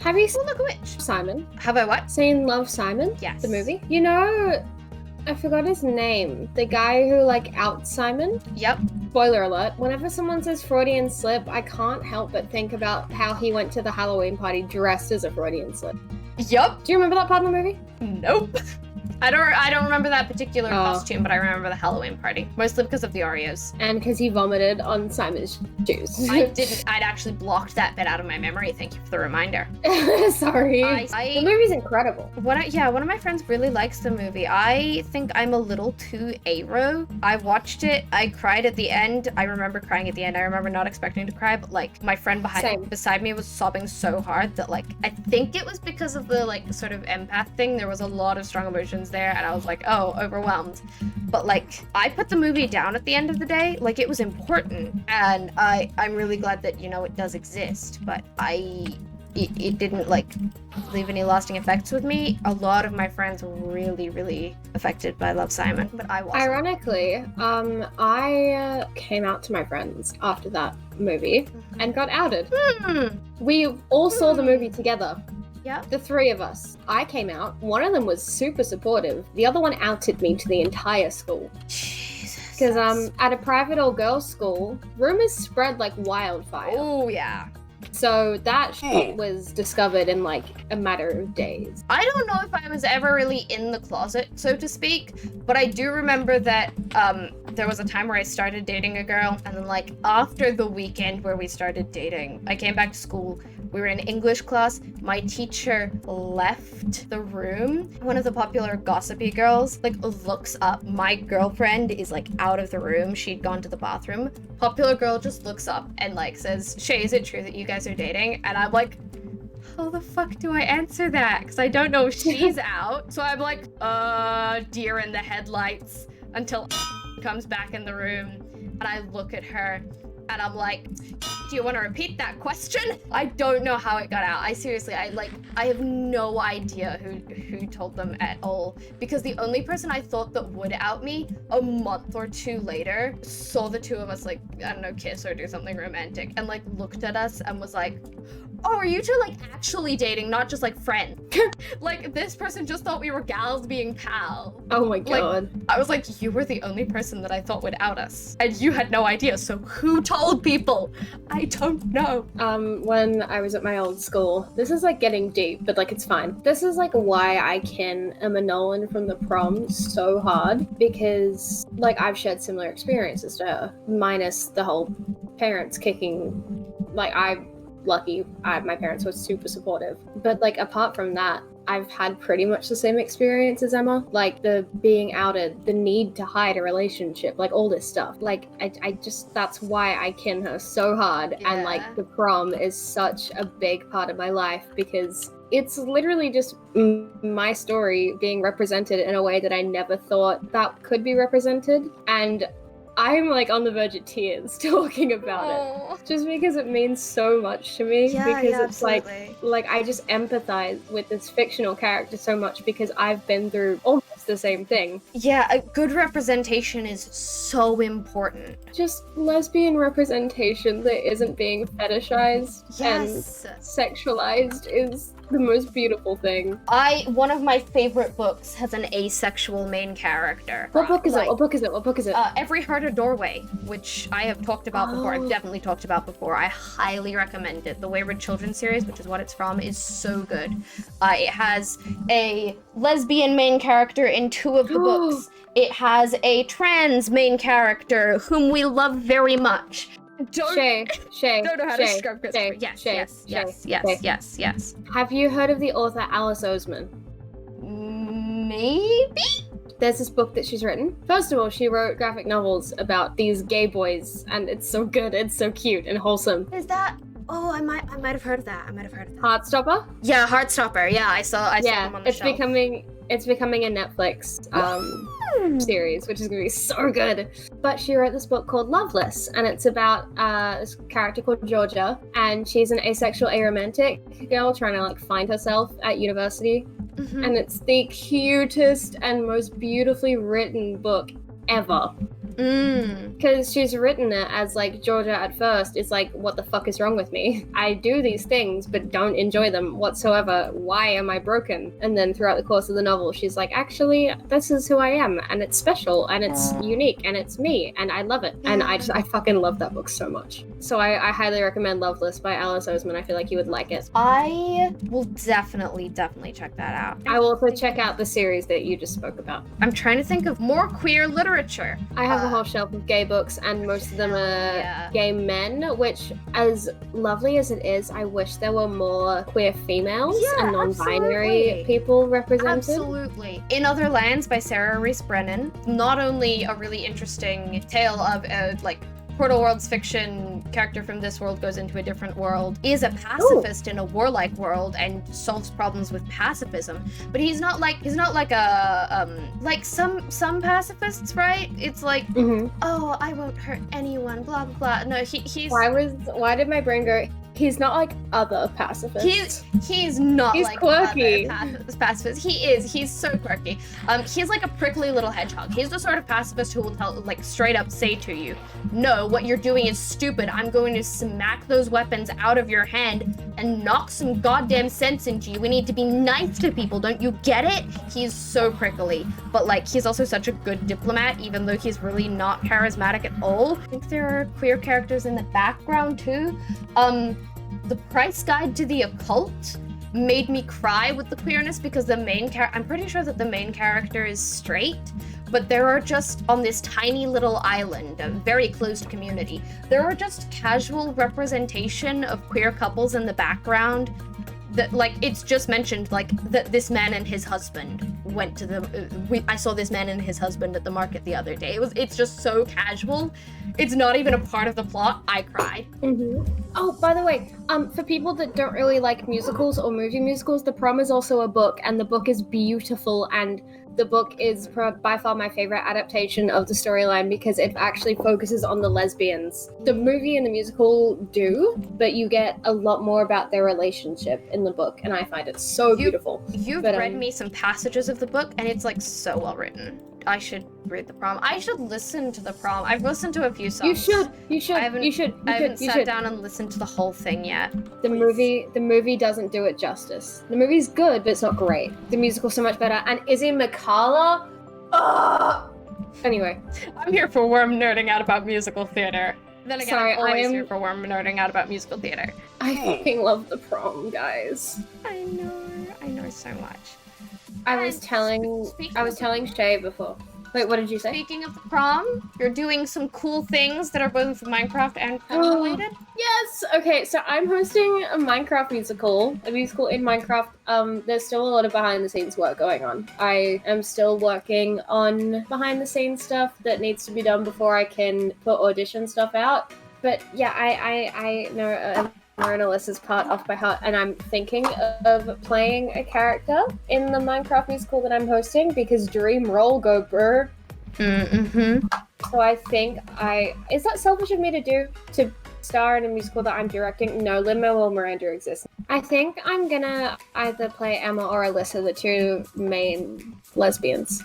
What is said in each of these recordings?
Have you seen Oh, look at which. Simon? Have I what? Seen Love, Simon? Yes. The movie? You know, I forgot his name. The guy who, like, outs Simon? Yep. Spoiler alert. Whenever someone says Freudian slip, I can't help but think about how he went to the Halloween party dressed as a Freudian slip. Yup. Do you remember that part of the movie? Nope. I don't remember that particular costume, but I remember the Halloween party. Mostly because of the Oreos. And because he vomited on Simon's shoes. I didn't. I'd actually blocked that bit out of my memory. Thank you for the reminder. Sorry. The movie's incredible. One of my friends really likes the movie. I think I'm a little too aero. I watched it. I cried at the end. I remember crying at the end. I remember not expecting to cry, but like my friend beside me was sobbing so hard that like I think it was because of the like sort of empath thing. There was a lot of strong emotions there, and I was like, oh, overwhelmed. But like I put the movie down at the end of the day. Like it was important, and I'm really glad that it does exist, but it didn't like leave any lasting effects with me. A lot of my friends were really, really affected by Love, Simon, but I wasn't. Ironically, I came out to my friends after that movie and got outed. We all saw the movie together. Yeah. The three of us. I came out. One of them was super supportive. The other one outed me to the entire school. Jesus. Because at a private all-girls school, rumors spread like wildfire. Oh, yeah. So that shit was discovered in like a matter of days. I don't know if I was ever really in the closet, so to speak, but I do remember that there was a time where I started dating a girl, and then like after the weekend where we started dating, I came back to school. We were in English class. My teacher left the room. One of the popular gossipy girls like looks up. My girlfriend is like out of the room. She'd gone to the bathroom. Popular girl just looks up and like says, "Shay, is it true that you guys are dating?" And I'm like, how the fuck do I answer that? Because I don't know if she's out. So I'm like, deer in the headlights until comes back in the room. And I look at her and I'm like, do you want to repeat that question? I don't know how it got out. I have no idea who told them at all, because the only person I thought that would out me a month or two later saw the two of us like, I don't know, kiss or do something romantic, and like looked at us and was like, oh, are you two like actually dating, not just like friends? Like this person just thought we were gals being pals. Oh my god. Like, I was like, you were the only person that I thought would out us, and you had no idea, so who told people? I don't know. When I was at my old school, this is like getting deep, but like it's fine. This is like why I kin Emma Nolan from The Prom so hard, because like I've shared similar experiences to her, minus the whole parents kicking. Like I'm lucky, my parents were super supportive, but like apart from that, I've had pretty much the same experience as Emma. Like the being outed, the need to hide a relationship, like all this stuff. Like I just, that's why I kin her so hard. Yeah. And like The Prom is such a big part of my life, because it's literally just my story being represented in a way that I never thought that could be represented. And I'm like on the verge of tears talking about it, just because it means so much to me. Because it's absolutely. like I just empathize with this fictional character so much, because I've been through almost the same thing. Yeah, a good representation is so important. Just lesbian representation that isn't being fetishized and sexualized is the most beautiful thing. One of my favorite books has an asexual main character. What book is it? What book is it? Every Heart a Doorway, which I have talked about before. I've definitely talked about before. I highly recommend it. The Wayward Children series, which is what it's from, is so good. It has a lesbian main character in 2 of the books. It has a trans main character whom we love very much. Shay. Don't know how to describe Christopher. Yes. Have you heard of the author Alice Oseman? Maybe? There's this book that she's written. First of all, she wrote graphic novels about these gay boys, and it's so good, it's so cute and wholesome. Is that... Oh, I might have heard of that. Heartstopper? Yeah, Heartstopper. Yeah, I saw them on the shelf. It's becoming a Netflix series, which is going to be so good. But she wrote this book called Loveless, and it's about this character called Georgia, and she's an asexual, aromantic girl trying to like find herself at university. And it's the cutest and most beautifully written book ever. Because she's written it as like, Georgia at first is like, what the fuck is wrong with me? I do these things but don't enjoy them whatsoever. Why am I broken? And then throughout the course of the novel, she's like, actually, this is who I am, and it's special, and it's unique, and it's me, and I love it. And I fucking love that book so much. So I highly recommend Loveless by Alice Oseman. I feel like you would like it. I will definitely check that out. I will also check out the series that you just spoke about. I'm trying to think of more queer literature. I have a whole shelf of gay books, and most of them are gay men, which, as lovely as it is, I wish there were more queer females and non-binary people represented. Absolutely. In Other Lands by Sarah Reese Brennan, not only a really interesting tale of like Portal World's fiction character from this world goes into a different world, is a pacifist in a warlike world and solves problems with pacifism. But he's not like a like some pacifists, right? It's like, oh, I won't hurt anyone, blah blah blah. No, he's why did my brain go, he's not like other pacifists. He's not he's like quirky. Other pacifists. He's so quirky. He's like a prickly little hedgehog. He's the sort of pacifist who will like straight up say to you, no, what you're doing is stupid. I'm going to smack those weapons out of your hand and knock some goddamn sense into you. We need to be nice to people, don't you get it? He's so prickly, but like he's also such a good diplomat, even though he's really not charismatic at all. I think there are queer characters in the background too. The Price Guide to the Occult made me cry with the queerness because the main I'm pretty sure that the main character is straight, but there are just, on this tiny little island, a very closed community, there are just casual representation of queer couples in the background. That, like, it's just mentioned, like, that this man and his husband went to the, I saw this man and his husband at the market the other day. It's just so casual. It's not even a part of the plot. I cried. Oh, by the way, for people that don't really like musicals or movie musicals, The Prom is also a book, and the book is beautiful, and the book is by far my favorite adaptation of the storyline because it actually focuses on the lesbians. The movie and the musical do, but you get a lot more about their relationship in the book, and I find it so beautiful. You've read me some passages of the book, and it's like so well written. I should read The Prom. I should listen to The Prom. I've listened to a few songs. You should. I haven't sat down and listened to the whole thing yet. The movie doesn't do it justice. The movie's good, but it's not great. The musical's so much better. And Izzy McCalla, anyway, I'm here for worm nerding out about musical theater. Then again, sorry, I'm always here for worm nerding out about musical theater. I fucking love The Prom, guys. I know so much. I was telling Shay before. Wait, what did you say? Speaking of The Prom, you're doing some cool things that are both Minecraft and prom related? Yes! Okay, so I'm hosting a Minecraft musical in Minecraft. There's still a lot of behind the scenes work going on. I am still working on behind the scenes stuff that needs to be done before I can put audition stuff out. But yeah, I know Lauren Alyssa's part off by heart, and I'm thinking of playing a character in the Minecraft musical that I'm hosting because dream role go brr. So I think is that selfish of me to do, to star in a musical that I'm directing? No, Lin-Manuel Miranda exists. I think I'm gonna either play Emma or Alyssa, the two main lesbians.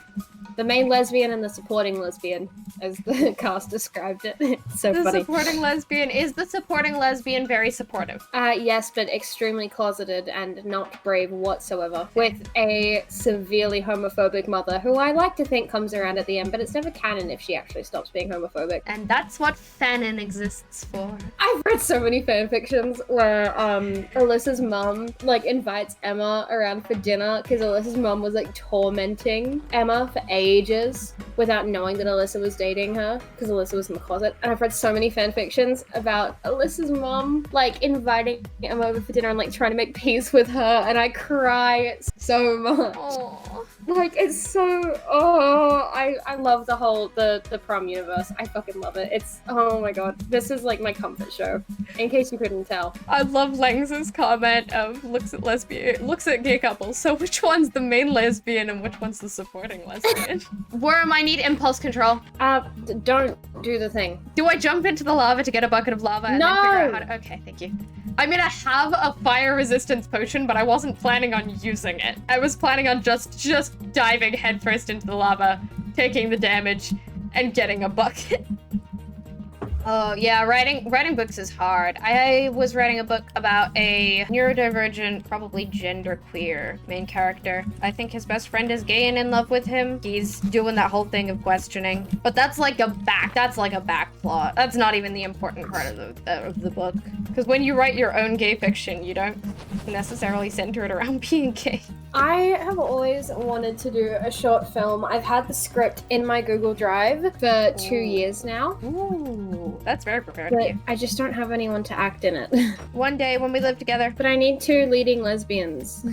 The main lesbian and the supporting lesbian, as the cast described it. It's so funny. Is the supporting lesbian very supportive? Yes, but extremely closeted and not brave whatsoever. With a severely homophobic mother, who I like to think comes around at the end, but it's never canon if she actually stops being homophobic. And that's what fanon exists for. I've read so many fanfictions where Alyssa's mom like invites Emma around for dinner because Alyssa's mom was like tormenting Emma for ages without knowing that Alyssa was dating her because Alyssa was in the closet. And I've read so many fanfictions about Alyssa's mom like inviting Emma over for dinner and like trying to make peace with her, and I cry so much. Aww. Like, it's so, I love the prom universe. I fucking love it. It's, oh my god. This is like my comfort show, in case you couldn't tell. I love Langs's comment of looks at gay couples. So which one's the main lesbian and which one's the supporting lesbian? Worm, I need impulse control. Don't do the thing. Do I jump into the lava to get a bucket of lava and then figure out how to... Okay, thank you. I mean, I have a fire resistance potion, but I wasn't planning on using it. I was planning on just diving headfirst into the lava, taking the damage, and getting a bucket. Oh yeah, writing books is hard. I was writing a book about a neurodivergent, probably genderqueer main character. I think his best friend is gay and in love with him. He's doing that whole thing of questioning. But that's like a back plot. That's not even the important part of the book. Because when you write your own gay fiction, you don't necessarily center it around being gay. I have always wanted to do a short film. I've had the script in my Google Drive for 2 years now. Ooh, that's very prepared of But you. I just don't have anyone to act in it. One day when we live together, But I need 2 leading lesbians.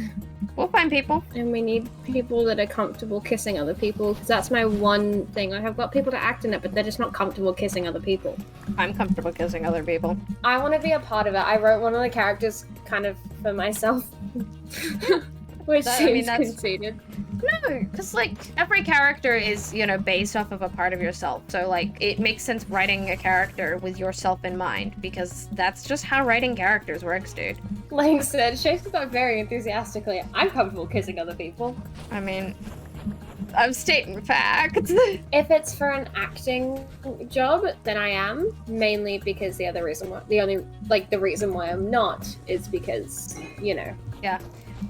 we'll find people. And we need people that are comfortable kissing other people, because that's my one thing. I have got people to act in it, but they're just not comfortable kissing other people. I'm comfortable kissing other people. I want to be a part of it. I wrote one of the characters kind of for myself. Which seems conceited. No, because like every character is, you know, based off of a part of yourself. So like it makes sense writing a character with yourself in mind, because that's just how writing characters works, dude. Like said, Shakespeare got very enthusiastically. I'm comfortable kissing other people. I mean, I'm stating facts. If it's for an acting job, then I am. Mainly because the reason why I'm not is because, you know. Yeah.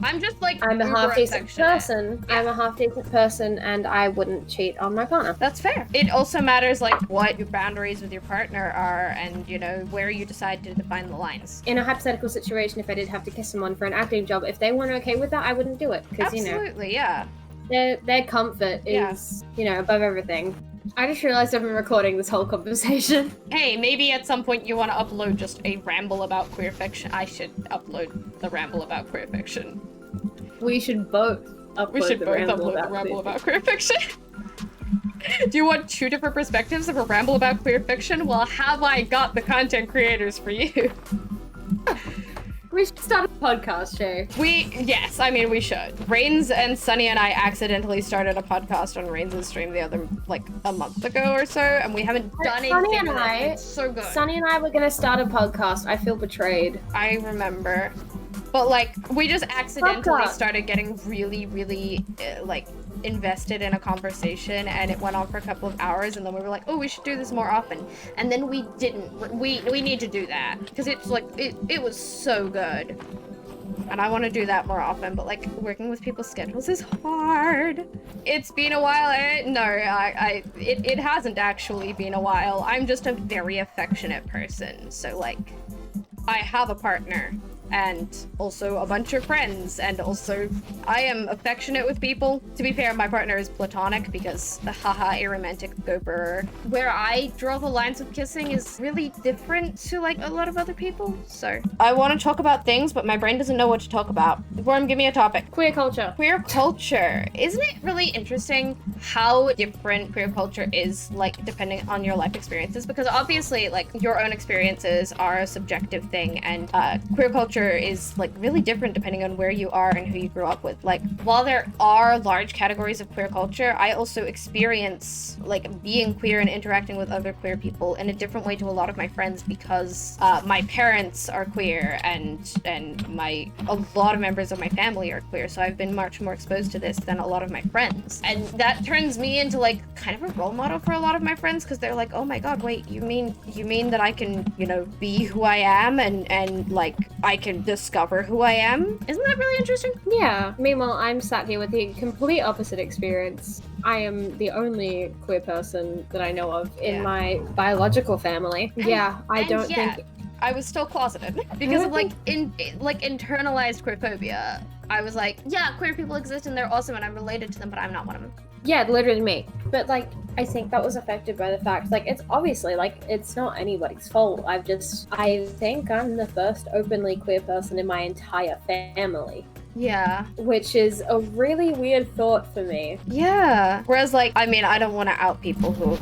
I'm just like I'm a half-decent affectionate. person. Yeah. I'm a half-decent person, and I wouldn't cheat on my partner. That's fair. It also matters like what your boundaries with your partner are, and you know where you decide to define the lines. In a hypothetical situation, if I did have to kiss someone for an acting job, if they weren't okay with that, I wouldn't do it, because you know Absolutely, yeah. their comfort is you know above everything. I just realized I've been recording this whole conversation. Hey, maybe at some point you want to upload just a ramble about queer fiction. I should upload the ramble about queer fiction. We should both upload The ramble about queer fiction. Do you want 2 different perspectives of a ramble about queer fiction? Well, have I got the content creators for you? We should start a podcast, Shay. Yes, I mean, we should. Rains and Sunny and I accidentally started a podcast on Rains' stream the other, like, a month ago or so, and we haven't done anything with it. It's so good. Sunny and I were gonna start a podcast. I feel betrayed. I remember. But, like, we just accidentally started getting really, really, like, invested in a conversation, and it went on for a couple of hours, and then we were like, oh, we should do this more often. And then we didn't. We need to do that, because it's, like, it was so good. And I want to do that more often, but, like, working with people's schedules is hard. It's been a while. It hasn't actually been a while. I'm just a very affectionate person, so, like, I have a partner. And also a bunch of friends, and also I am affectionate with people. To be fair, my partner is platonic because haha, aromantic gober. Where I draw the lines of kissing is really different to like a lot of other people. So I want to talk about things, but my brain doesn't know what to talk about. Worm, give me a topic. Queer culture. Queer culture. Isn't it really interesting how different queer culture is, like, depending on your life experiences? Because obviously, like, your own experiences are a subjective thing, and queer culture is like really different depending on where you are and who you grew up with. Like, while there are large categories of queer culture, I also experience like being queer and interacting with other queer people in a different way to a lot of my friends, because my parents are queer and a lot of members of my family are queer, so I've been much more exposed to this than a lot of my friends, and that turns me into like kind of a role model for a lot of my friends, because they're like, oh my god, wait, you mean that I can, you know, be who I am and like I can discover who I am? Isn't that really interesting? Yeah. Meanwhile, I'm sat here with the complete opposite experience. I am the only queer person that I know of in my biological family. I don't think I was still closeted because of like internalized queerphobia. I was like, yeah, queer people exist and they're awesome and I'm related to them, but I'm not one of them. Yeah, literally me. But like, I think that was affected by the fact, like, it's obviously, like, it's not anybody's fault. I think I'm the first openly queer person in my entire family. Yeah. Which is a really weird thought for me. Yeah. Whereas, like, I mean, I don't want to out people who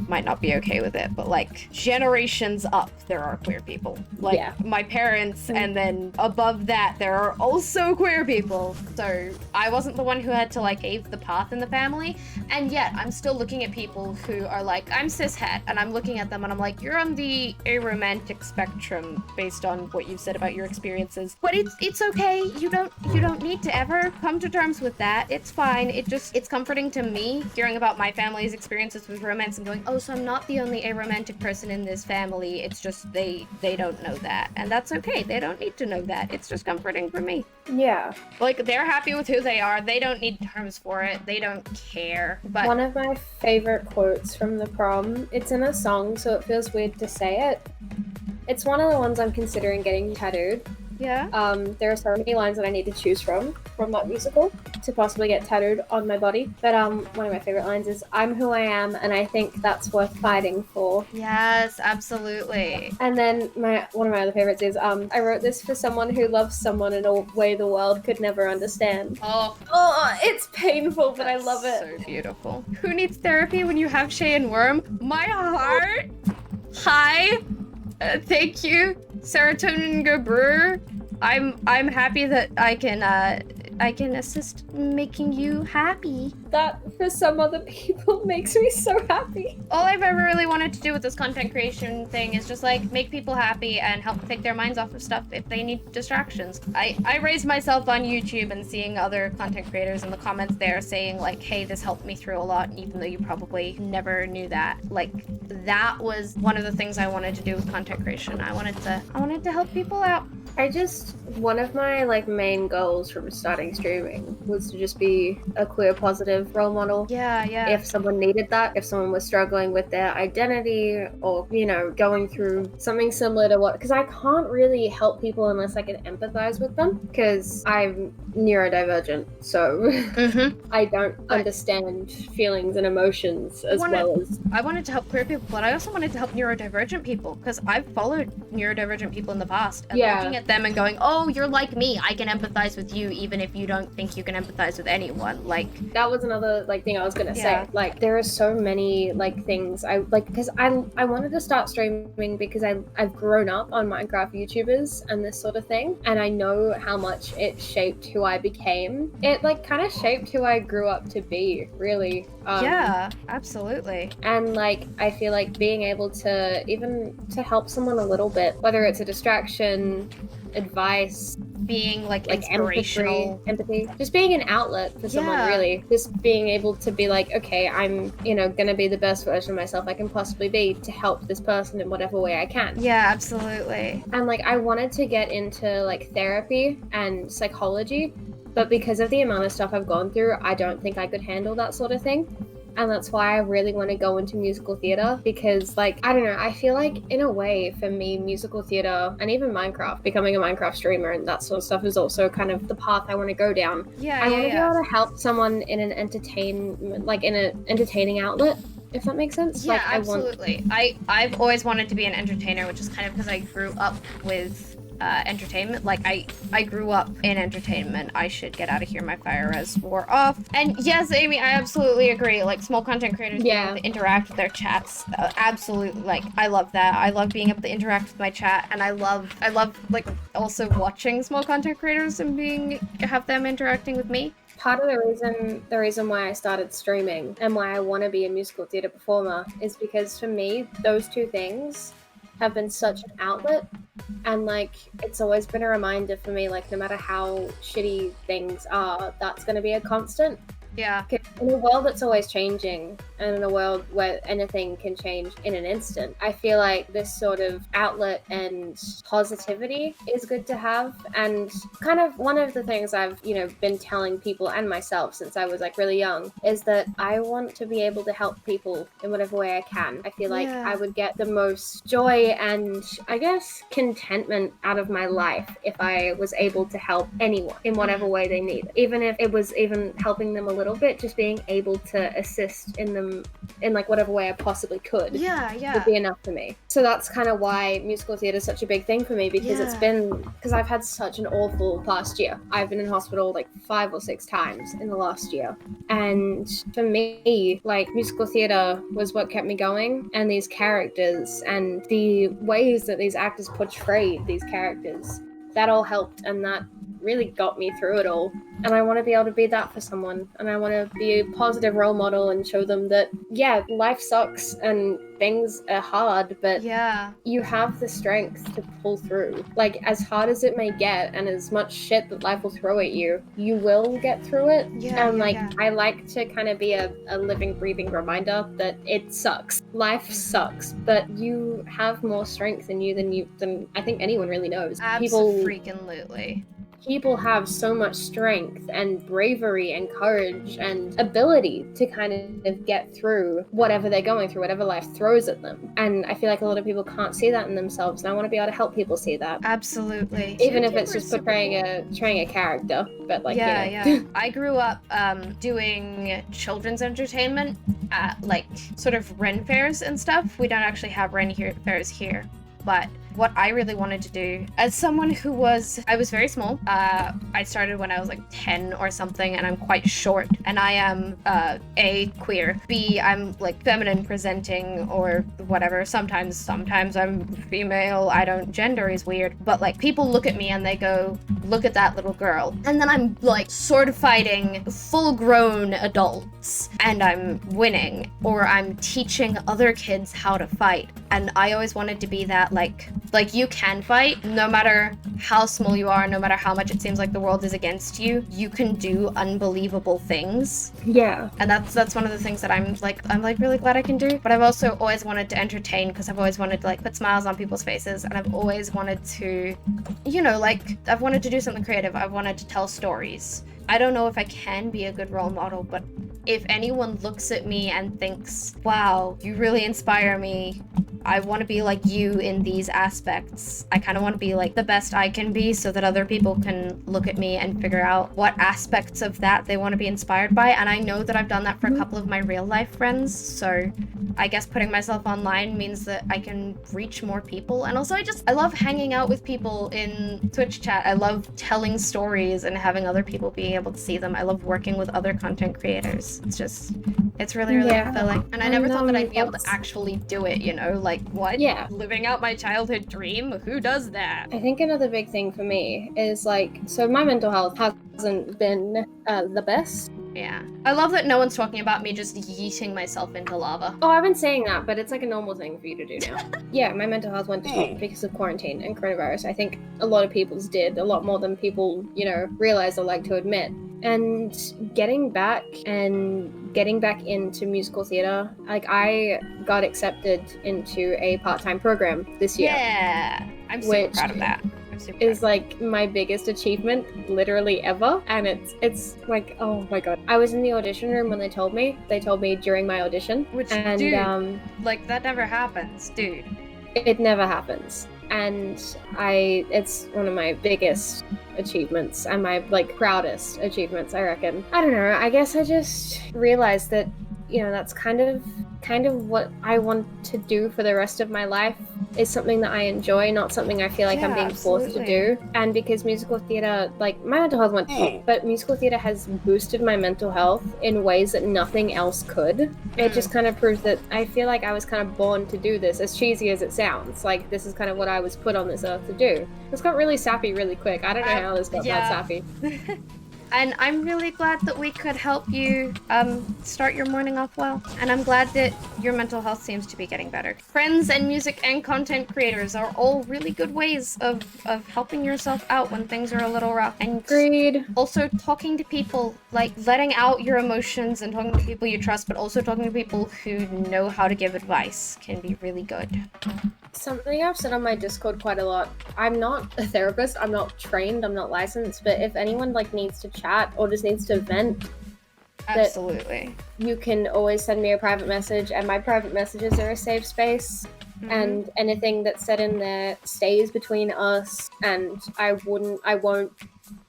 might not be okay with it, but, like, generations up, there are queer people. Like, my parents, and then above that, there are also queer people. So, I wasn't the one who had to, like, pave the path in the family, and yet, I'm still looking at people who are like, I'm cishet, and I'm looking at them, and I'm like, you're on the aromantic spectrum based on what you've said about your experiences. But it's okay. You don't need to ever come to terms with that. It's fine. It's comforting to me hearing about my family's experiences with romance and going, oh, so I'm not the only aromantic person in this family. It's just they don't know that. And that's okay. They don't need to know that. It's just comforting for me. Yeah. Like, they're happy with who they are. They don't need terms for it. They don't care. But one of my favorite quotes from the prom, it's in a song, so it feels weird to say it. It's one of the ones I'm considering getting tattooed. yeah. There are so many lines that I need to choose from that musical to possibly get tattooed on my body. But one of my favorite lines is, I'm who I am, and I think that's worth fighting for. Yes, absolutely. And then one of my other favorites is, I wrote this for someone who loves someone in a way the world could never understand. Oh, It's painful, but I love it. So beautiful. Who needs therapy when you have Shay and Worm? My heart. Hi. Thank you, Serotonin Go Brewer. I'm happy that I can assist making you happy. That, for some other people, makes me so happy. All I've ever really wanted to do with this content creation thing is just like make people happy and help take their minds off of stuff if they need distractions. I raised myself on YouTube and seeing other content creators in the comments there saying like, hey, this helped me through a lot, even though you probably never knew that. Like, that was one of the things I wanted to do with content creation. I wanted to help people out. One of my main goals from starting streaming was to just be a queer positive role model. Yeah. If someone needed that, if someone was struggling with their identity or, going through something similar to because I can't really help people unless I can empathize with them, because I'm neurodivergent, so I don't understand feelings and emotions as well as... I wanted to help queer people, but I also wanted to help neurodivergent people, because I've followed neurodivergent people in the past and looking at them and going, oh, you're like me, I can empathize with you even if you don't think you can empathize with anyone. Like, that was another thing I was gonna say. There are so many things I because I wanted to start streaming because I've grown up on Minecraft YouTubers and this sort of thing, and I know how much it shaped who I became. It kind of shaped who I grew up to be, really. Yeah, absolutely. And I feel like being able to even to help someone a little bit, whether it's a distraction, advice, being inspirational, empathy, just being an outlet for someone, really. Just being able to be okay, I'm gonna be the best version of myself I can possibly be to help this person in whatever way I can. Yeah, absolutely. And I wanted to get into therapy and psychology, but because of the amount of stuff I've gone through, I don't think I could handle that sort of thing. And that's why I really want to go into musical theater, because I don't know, I feel in a way for me, musical theater and even Minecraft, becoming a Minecraft streamer and that sort of stuff is also kind of the path I want to go down. I want to be able to help someone in an entertaining outlet, if that makes sense. Yeah, absolutely. I've always wanted to be an entertainer, which is kind of because I grew up with entertainment. I grew up in entertainment. I should get out of here. My fire res wore off. And yes, Amy, I absolutely agree. Small content creators being able to interact with their chats. Absolutely. I love that. I love being able to interact with my chat, and I love also watching small content creators and have them interacting with me. Part of the reason why I started streaming and why I want to be a musical theater performer is because for me, those two things have been such an outlet, and it's always been a reminder for me, no matter how shitty things are, that's going to be a constant. Yeah. In a world that's always changing, and in a world where anything can change in an instant, I feel this sort of outlet and positivity is good to have. And kind of one of the things I've, been telling people and myself since I was really young is that I want to be able to help people in whatever way I can. I feel I would get the most joy and, I guess, contentment out of my life if I was able to help anyone in whatever way they need. Even if it was even helping them a little bit, just being able to assist in them in whatever way I possibly could would be enough for me. So that's kind of why musical theater is such a big thing for me, because because I've had such an awful past year. I've been in hospital 5 or 6 times in the last year, and for me musical theater was what kept me going, and these characters and the ways that these actors portrayed these characters, that all helped, and that really got me through it all. And I want to be able to be that for someone. And I want to be a positive role model and show them that, yeah, life sucks and things are hard, but Yeah. you have the strength to pull through. Like, as hard as it may get and as much shit that life will throw at you, you will get through it. And I like to kind of be a living, breathing reminder that it sucks. Life sucks, but you have more strength in you than I think anyone really knows. Absolutely. People have so much strength and bravery and courage and ability to kind of get through whatever they're going through, whatever life throws at them. And I feel like a lot of people can't see that in themselves, and I want to be able to help people see that. Absolutely. Even if it's just portraying a character, but like, yeah. I grew up doing children's entertainment at like sort of Ren fairs and stuff. We don't actually have Ren fairs here, but what I really wanted to do as someone I was very small. I started when I was like 10 or something, and I'm quite short, and I am A, queer, B, I'm like feminine presenting or whatever. Sometimes I'm female. Gender is weird, but like people look at me and they go, look at that little girl. And then I'm like sword fighting full grown adults and I'm winning, or I'm teaching other kids how to fight. And I always wanted to be that like you can fight no matter how small you are, no matter how much it seems like the world is against you. You can do unbelievable things. Yeah. And that's one of the things that I'm really glad I can do. But I've also always wanted to entertain, because I've always wanted to like put smiles on people's faces, and I've always wanted to, I've wanted to do something creative. I've wanted to tell stories. I don't know if I can be a good role model, but if anyone looks at me and thinks, wow, you really inspire me, I want to be like you in these aspects. I kind of want to be like the best I can be, so that other people can look at me and figure out what aspects of that they want to be inspired by. And I know that I've done that for a couple of my real life friends. So I guess putting myself online means that I can reach more people. And also I love hanging out with people in Twitch chat. I love telling stories and having other people being able to see them. I love working with other content creators. It's really, really fulfilling. And I never thought that I'd be able to actually do it, like what? Yeah. Living out my childhood dream? Who does that? I think another big thing for me is so my mental health hasn't been the best. Yeah. I love that no one's talking about me just yeeting myself into lava. Oh, I've been saying that, but it's like a normal thing for you to do now. Yeah, my mental health went down because of quarantine and coronavirus. I think a lot of people's did, a lot more than people, realize or like to admit. And getting back into musical theater, I got accepted into a part-time program this year. Yeah, I'm super proud of that. Is like my biggest achievement literally ever, and it's like, oh my god. I was in the audition room when they told me during my audition, dude, that never happens, dude. It never happens. And it's one of my biggest achievements and my proudest achievements, I reckon. I don't know, I guess I just realized that that's kind of what I want to do for the rest of my life, is something that I enjoy, not something I feel like I'm being forced to do. And because musical theater, my mental health went up, but musical theater has boosted my mental health in ways that nothing else could. It just kind of proves that I feel like I was kind of born to do this, as cheesy as it sounds. This is kind of what I was put on this earth to do. This got really sappy really quick. I don't know how this got that sappy. And I'm really glad that we could help you start your morning off well. And I'm glad that your mental health seems to be getting better. Friends and music and content creators are all really good ways of helping yourself out when things are a little rough. And agreed. Also talking to people, letting out your emotions and talking to people you trust, but also talking to people who know how to give advice can be really good. Something I've said on my Discord quite a lot. I'm not a therapist, I'm not trained, I'm not licensed, but if anyone needs to chat or just needs to vent, absolutely, you can always send me a private message, and my private messages are a safe space. Mm-hmm. And anything that's said in there stays between us, and I won't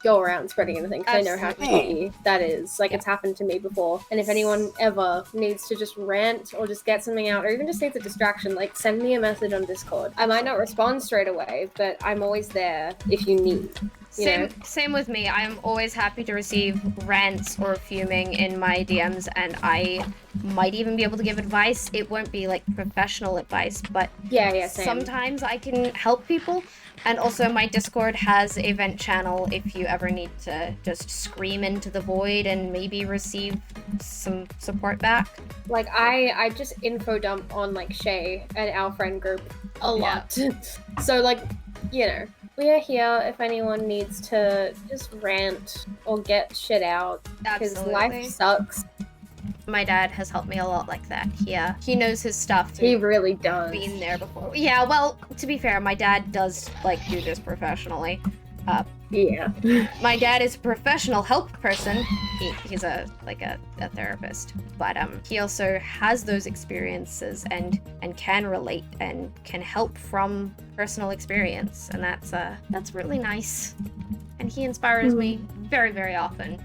go around spreading anything, because I know how tricky that is. It's happened to me before. And if anyone ever needs to just rant or just get something out, or even just needs a distraction, send me a message on Discord. I might not respond straight away, but I'm always there if you need. Same with me. I'm always happy to receive rants or fuming in my DMs, and I might even be able to give advice. It won't be like professional advice, but Same. sometimes I can help people. And also my Discord has a vent channel if you ever need to just scream into the void and maybe receive some support back. Like I just info dump on like Shay and our friend group a lot. So like, you know, we are here if anyone needs to just rant or get shit out, because life sucks. My dad has helped me a lot like that. He knows his stuff. He really does. Been there before. Yeah, well, to be fair, my dad does like do this professionally. Yeah. My dad is a professional help person. He's a therapist, but he also has those experiences and can relate and can help from personal experience, and that's really nice. And he inspires me very, very often.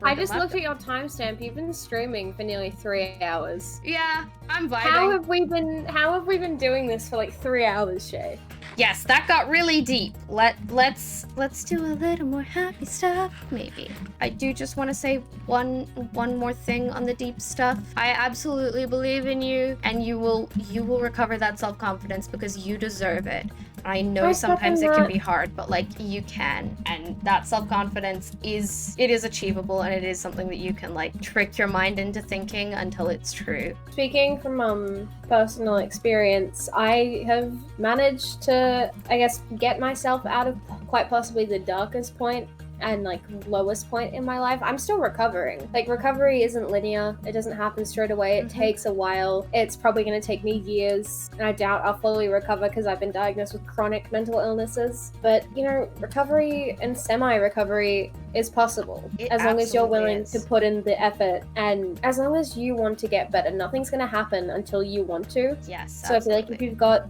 I just looked at your timestamp. You've been streaming for nearly 3 hours. Yeah, I'm vibing. How have we been doing this for like 3 hours, Shay? Yes, that got really deep. Let's do a little more happy stuff, maybe. I do just want to say one more thing on the deep stuff. I absolutely believe in you, and you will recover that self-confidence because you deserve it. I know sometimes it can be hard, but like you can, and that self-confidence is achievable, and it is something that you can like trick your mind into thinking until it's true. Speaking from personal experience, I have managed to, I guess, get myself out of quite possibly the darkest point and like lowest point in my life. I'm still recovering. Like, recovery isn't linear. It doesn't happen straight away. It takes a while. It's probably going to take me years, and I doubt I'll fully recover because I've been diagnosed with chronic mental illnesses. But, you know, recovery and semi-recovery is possible as long as you're willing to put in the effort, and as long as you want to get better. Nothing's going to happen until you want to. Yes, so I feel like if you've got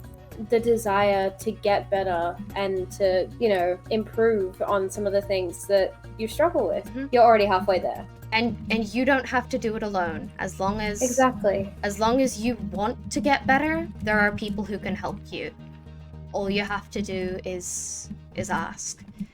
the desire to get better and to, you know, improve on some of the things that you struggle with, you're already halfway there. And you don't have to do it alone. As long as you want to get better, there are people who can help you. All you have to do is ask.